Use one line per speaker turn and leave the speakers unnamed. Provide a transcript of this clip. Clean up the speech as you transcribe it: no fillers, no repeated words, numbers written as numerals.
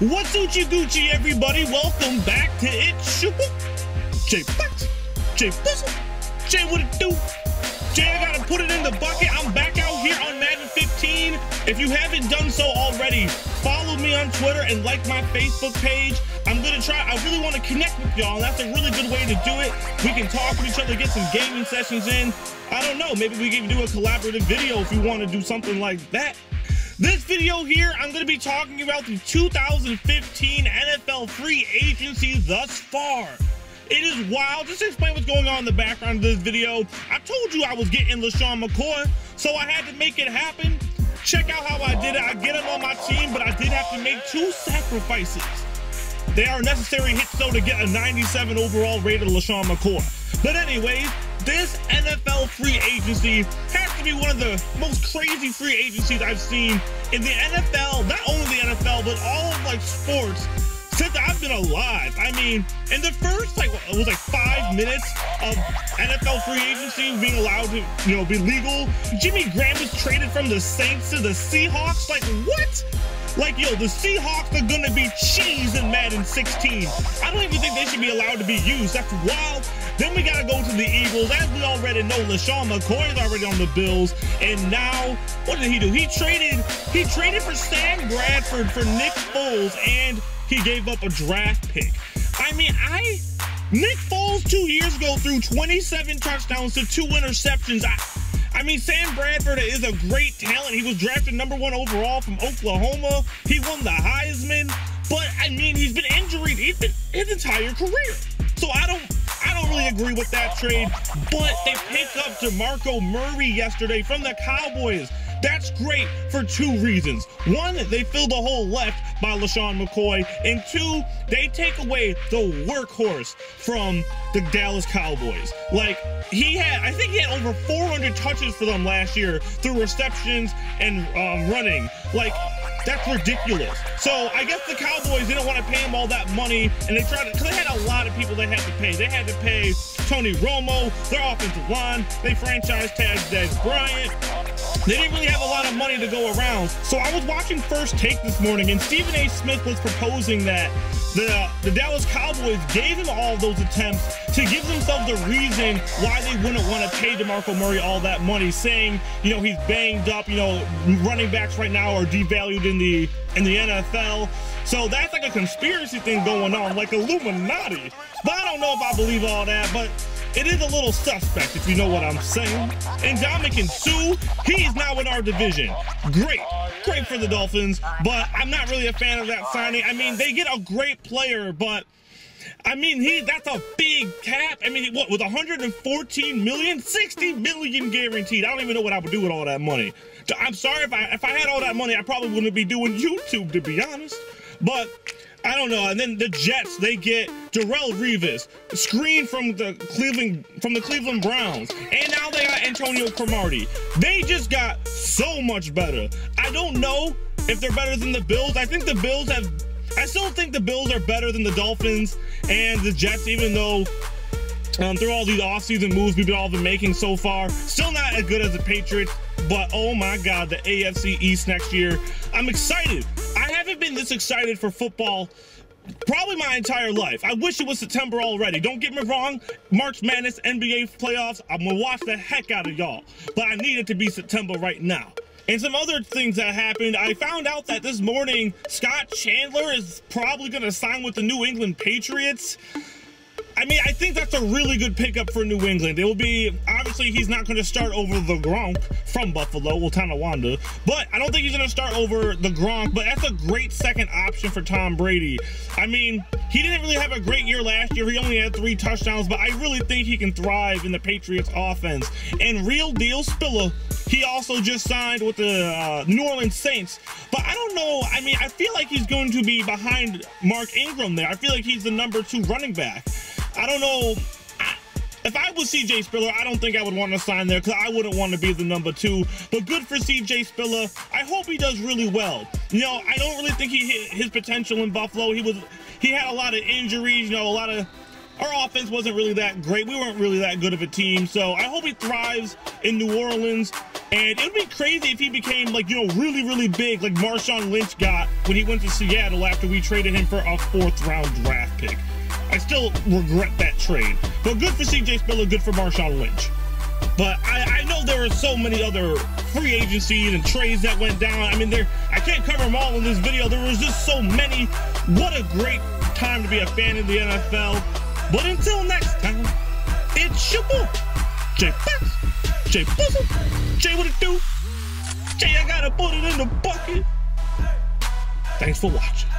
What's Uchi Gucci, everybody? Welcome back to ItsYaBoy. Jay Bucks, Jay Buzzle, Jay what it do? Jay, I gotta put it in the bucket. I'm back out here on Madden 15. If you haven't done so already, follow me on Twitter and like my Facebook page. I'm gonna try, I really want to connect with y'all, and that's a really good way to do it. We can talk with each other, get some gaming sessions in. I don't know, maybe we can do a collaborative video if you want to do something like that. This video here, I'm going to be talking about the 2015 NFL free agency thus far. It is wild. Just to explain what's going on in the background of this video, I told you I was getting LeSean McCoy, so I had to make it happen. Check out how I did it. I get him on my team, but I did have to make 2 sacrifices. They are necessary hits, though, to get a 97 overall rated LeSean McCoy. But anyways, this NFL free agency has to be one of the most crazy free agencies I've seen in the NFL, not only the NFL, but all of like sports since I've been alive. I mean, in the first it was 5 minutes of NFL free agency being allowed to, be legal, Jimmy Graham was traded from the Saints to the Seahawks. Like, what? Like, yo, the Seahawks are gonna be cheese in Madden 16. I don't even think they should be allowed to be used. That's wild. Then we gotta go to the Eagles. As we already know, LeSean McCoy is already on the Bills. And now, what did he do? He traded for Sam Bradford for Nick Foles, and he gave up a draft pick. I mean, Nick Foles 2 years ago threw 27 touchdowns to 2 interceptions. I mean, Sam Bradford is a great talent. He was drafted #1 overall from Oklahoma. He won the Heisman, but I mean, he's been injured his entire career. So I don't really agree with that trade, but they picked up DeMarco Murray yesterday from the Cowboys. That's great for 2 reasons. 1, they fill the hole left by LeSean McCoy, and 2, they take away the workhorse from the Dallas Cowboys. Like, I think he had over 400 touches for them last year through receptions and running. Like, that's ridiculous. So I guess the Cowboys didn't want to pay him all that money, and they tried to, because they had a lot of people they had to pay. They had to pay Tony Romo, their offensive line. They franchise tagged Dez Bryant. They didn't really have a lot of money to go around. So I was watching First Take this morning, and Stephen A. Smith was proposing that the Dallas Cowboys gave him all those attempts to give themselves a reason why they wouldn't want to pay DeMarco Murray all that money, saying, he's banged up, running backs right now are devalued in the NFL. So that's like a conspiracy thing going on, like Illuminati. But I don't know if I believe all that, but it is a little suspect, if you know what I'm saying. And Ndamukong Suh, he's now in our division. Great for the Dolphins, but I'm not really a fan of that signing. I mean, they get a great player, but I mean, that's a big cap. I mean, what, with 114 million, 60 million guaranteed. I don't even know what I would do with all that money. I'm sorry, if I had all that money, I probably wouldn't be doing YouTube, to be honest. But I don't know. And then the Jets, they get Darrelle Revis, screen from the Cleveland Browns, and now they got Antonio Cromartie. They just got so much better. I don't know if they're better than the Bills. I still think the Bills are better than the Dolphins and the Jets, even though through all these offseason moves we've all been making so far, still not as good as the Patriots. But oh my God, the AFC East next year, I'm excited. I haven't been this excited for football probably my entire life. I wish it was September already. Don't get me wrong, March Madness, NBA playoffs, I'm gonna watch the heck out of y'all. But I need it to be September right now. And some other things that happened, I found out that this morning, Scott Chandler is probably gonna sign with the New England Patriots. I mean, I think that's a really good pickup for New England. It will be, obviously, he's not going to start over the Gronk from Buffalo, Tonawanda, but I don't think he's going to start over the Gronk, but that's a great second option for Tom Brady. I mean, he didn't really have a great year last year. He only had 3 touchdowns, but I really think he can thrive in the Patriots offense. And Real Deal Spiller, he also just signed with the New Orleans Saints, but I don't know. I mean, I feel like he's going to be behind Mark Ingram there. I feel like he's the #2 running back. I don't know. If I was CJ Spiller, I don't think I would want to sign there because I wouldn't want to be the &2. But good for CJ Spiller. I hope he does really well. I don't really think he hit his potential in Buffalo. He had a lot of injuries. Our offense wasn't really that great. We weren't really that good of a team. So I hope he thrives in New Orleans. And it would be crazy if he became, like, you know, really, really big, like Marshawn Lynch got when he went to Seattle after we traded him for a 4th-round draft pick. I still regret that trade. But good for CJ Spiller, good for Marshawn Lynch. But I know there are so many other free agencies and trades that went down. I mean, I can't cover them all in this video. There was just so many. What a great time to be a fan of the NFL. But until next time, it's your boy, Jay Fox, Jay Puzzle, Jay what it do? Jay, I gotta put it in the bucket. Thanks for watching.